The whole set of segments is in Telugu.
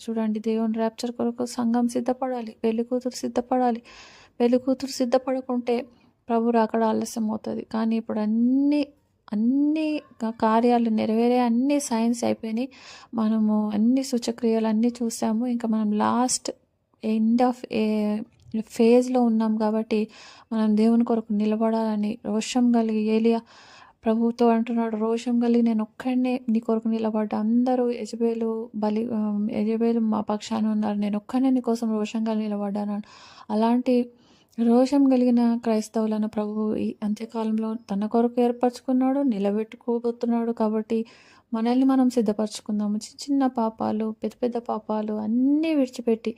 చూడండి, దేవుని ర్యాప్చర్ కొరకు సంఘం సిద్ధపడాలి, పెళ్లి కూతురు సిద్ధపడకుంటే ప్రభు రాకడ ఆలస్యం అవుతుంది. కానీ ఇప్పుడు అన్ని అన్ని కార్యాలు నెరవేరే అన్ని సైన్స్ అయిపోయినాయి. మనము అన్ని సూచక్రియలు అన్నీ చూసాము. ఇంకా మనం లాస్ట్ ఎండ్ ఆఫ్ ఫేజ్లో ఉన్నాం కాబట్టి మనం దేవుని కొరకు నిలబడాలని రోషం కలిగి ఏలియా ప్రభుతో అంటున్నాడు, రోషం కలిగి నేను ఒక్కడినే నీ కొరకు నిలబడ్డా, అందరూ యజబేలు మా పక్షాన ఉన్నారు, నేను ఒక్కడే నీ కోసం రోషం కలిగి నిలబడ్డాను. అలాంటి రోషం కలిగిన క్రైస్తవులను ప్రభువు ఈ అంత్యకాలంలో తన కొరకు ఏర్పరచుకున్నాడు, నిలబెట్టుకోబోతున్నాడు. కాబట్టి మనల్ని మనం సిద్ధపరచుకుందాము. చిన్న పాపాలు, పెద్ద పెద్ద పాపాలు అన్నీ విడిచిపెట్టి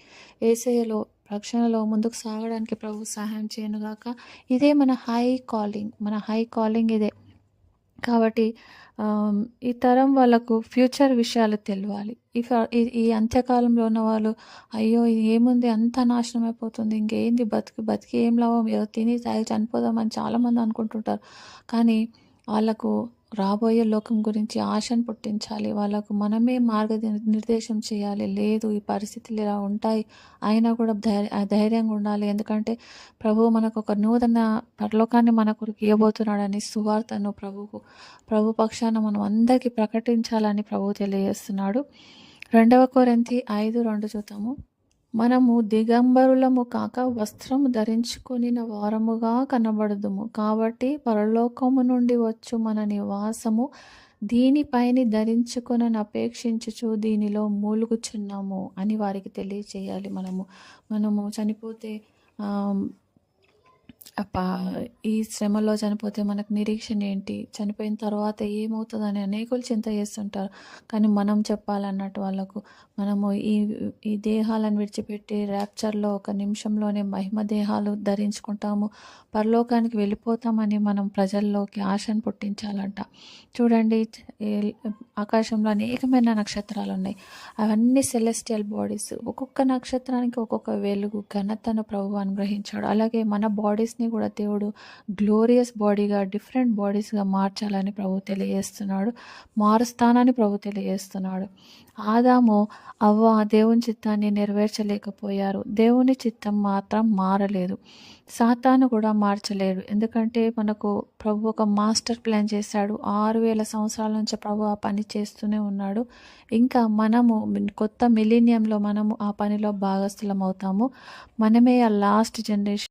యేసయ్యలో రక్షణలో ముందుకు సాగడానికి ప్రభు సహాయం చేయనుగాక. ఇదే మన హై కాలింగ్ ఇదే. కాబట్టి ఈ తరం వాళ్ళకు ఫ్యూచర్ విషయాలు తెలియాలి. ఈ అంత్యకాలంలో ఉన్న వాళ్ళు అయ్యో ఇది ఏముంది, అంతా నాశనం అయిపోతుంది, ఇంకేంది బతికి ఏం లాభం, ఏదో తిని తాగి చనిపోదామని చాలామంది అనుకుంటుంటారు. కానీ వాళ్ళకు రాబోయే లోకం గురించి ఆశను పుట్టించాలి. వాళ్ళకు మనమే నిర్దేశం చేయాలి. లేదు, ఈ పరిస్థితులు ఇలా ఉంటాయి, అయినా కూడా ధైర్యంగా ఉండాలి. ఎందుకంటే ప్రభువు మనకు ఒక నూతన పరలోకాన్ని మన కొరకు ఇవ్వబోతున్నాడని సువార్తను ప్రభు పక్షాన మనం అందరికీ ప్రకటించాలని ప్రభువు తెలియజేస్తున్నాడు. 2 కొరింథీ 5:2 చూద్దాము. మనము దిగంబరులము కాక వస్త్రము ధరించుకొనిన వారముగా కనబడదుము. కాబట్టి పరలోకము నుండి వచ్చు మన నివాసము దీనిపైని ధరించుకొనని అపేక్షించుచు దీనిలో మూలుగుచున్నాము అని వారికి తెలియచేయాలి. మనము చనిపోతే ఈ శ్రమలో చనిపోతే మనకు నిరీక్షణ ఏంటి, చనిపోయిన తర్వాత ఏమవుతుందని అనేకులు చింత చేస్తుంటారు. కానీ మనం చెప్పాలన్నట్టు వాళ్ళకు, మనము ఈ దేహాలను విడిచిపెట్టి ర్యాప్చర్లో ఒక నిమిషంలోనే మహిమ దేహాలు ధరించుకుంటాము, పరలోకానికి వెళ్ళిపోతామని మనం ప్రజల్లోకి ఆశను పుట్టించాలంట. చూడండి, ఆకాశంలో అనేకమైన నక్షత్రాలు ఉన్నాయి. అవన్నీ సెలెస్టియల్ బాడీస్. ఒక్కొక్క నక్షత్రానికి ఒక్కొక్క వెలుగు, ఘనతను ప్రభువు అనుగ్రహించాడు. అలాగే మన బాడీస్ని కూడా దేవుడు గ్లోరియస్ బాడీగా, డిఫరెంట్ బాడీస్గా మార్చాలని ప్రభు తెలియజేస్తున్నాడు, మారుస్తానని ప్రభు తెలియజేస్తున్నాడు. ఆదాము అవ్వ దేవుని చిత్తాన్ని నెరవేర్చలేకపోయారు, దేవుని చిత్తం మాత్రం మారలేదు. సాతాను కూడా మార్చలేడు. ఎందుకంటే మనకు ప్రభు ఒక మాస్టర్ ప్లాన్ చేశాడు. 6000 సంవత్సరాల నుంచి ప్రభు ఆ పని చేస్తూనే ఉన్నాడు. ఇంకా మనము కొత్త మిలీనియంలో మనము ఆ పనిలో భాగస్థులం అవుతాము. మనమే ఆ లాస్ట్ జనరేషన్.